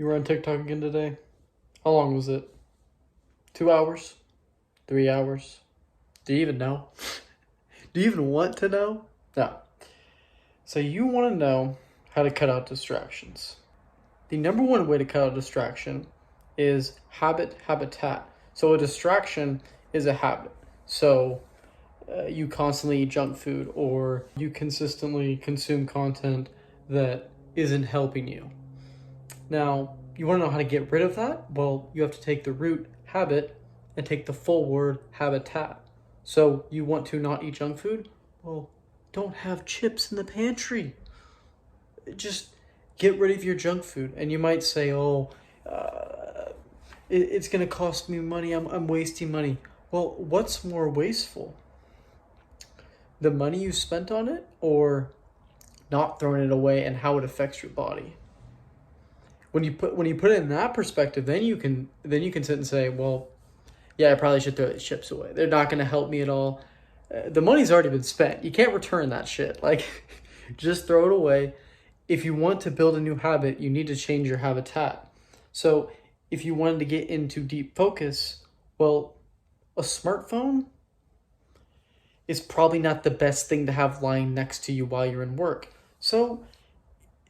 You were on TikTok again today? How long was it? 2 hours? 3 hours? Do you even know? Do you even want to know? No. So you want to know how to cut out distractions. The number one way to cut out distraction is habitat. So a distraction is a habit. So you constantly eat junk food or you consistently consume content that isn't helping you. Now, you want to know how to get rid of that? Well, you have to take the root habit and take the full word habitat. So you want to not eat junk food? Well, don't have chips in the pantry. Just get rid of your junk food. And you might say, it's going to cost me money. I'm wasting money. Well, what's more wasteful? The money you spent on it or not throwing it away and how it affects your body? When you put it in that perspective, then you can sit and say, well, yeah, I probably should throw these chips away. They're not going to help me at all. The money's already been spent. You can't return that shit. Like, just throw it away. If you want to build a new habit, you need to change your habitat. So if you wanted to get into deep focus, well, a smartphone is probably not the best thing to have lying next to you while you're in work. So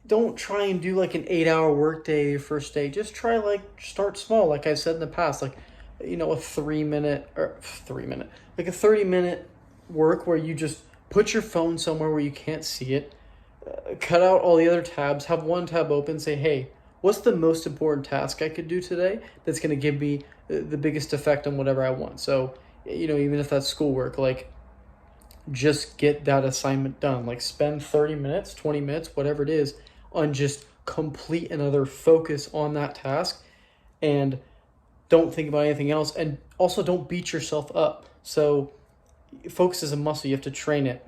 don't try and do like an 8-hour workday your first day. Just try start small, like I said in the past, like, a 3-minute like a 30-minute work where you just put your phone somewhere where you can't see it, cut out all the other tabs, have one tab open, say, hey, what's the most important task I could do today that's going to give me the biggest effect on whatever I want? So, even if that's schoolwork, like, just get that assignment done. Like, spend 30 minutes, 20 minutes, whatever it is, on just complete another focus on that task, and don't think about anything else. And also don't beat yourself up. So focus is a muscle. You have to train it,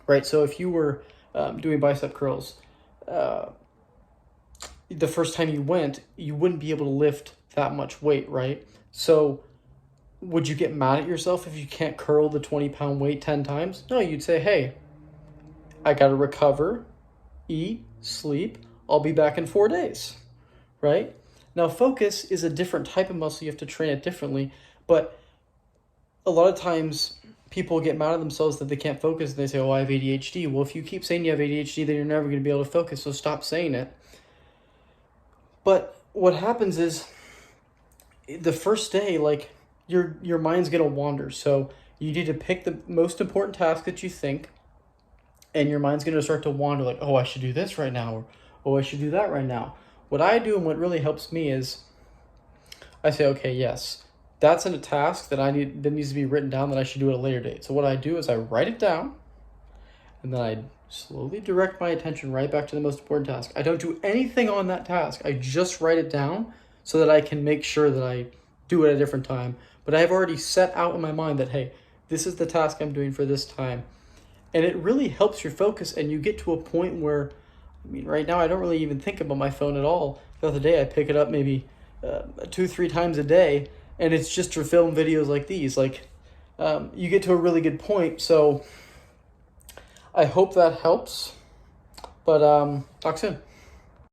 right? So if you were doing bicep curls, the first time you went, you wouldn't be able to lift that much weight, right? So would you get mad at yourself if you can't curl the 20-pound weight 10 times? No, you'd say, hey, I got to recover, eat, sleep. I'll be back in 4 days, right? Now, focus is a different type of muscle. You have to train it differently. But a lot of times people get mad at themselves that they can't focus. And they say, I have ADHD. Well, if you keep saying you have ADHD, then you're never going to be able to focus. So stop saying it. But what happens is the first day, like, your mind's going to wander. So you need to pick the most important task that you think, and your mind's going to start to wander, like, I should do this right now, or I should do that right now. What I do and what really helps me is I say, okay, yes, that's a task that needs to be written down that I should do at a later date. So what I do is I write it down, and then I slowly direct my attention right back to the most important task. I don't do anything on that task. I just write it down so that I can make sure that I do it at a different time. But I've already set out in my mind that, hey, this is the task I'm doing for this time. And it really helps your focus, and you get to a point where, right now I don't really even think about my phone at all. The other day I pick it up maybe 2-3 times a day, and it's just to film videos like these. Like, you get to a really good point. So I hope that helps. But talk soon.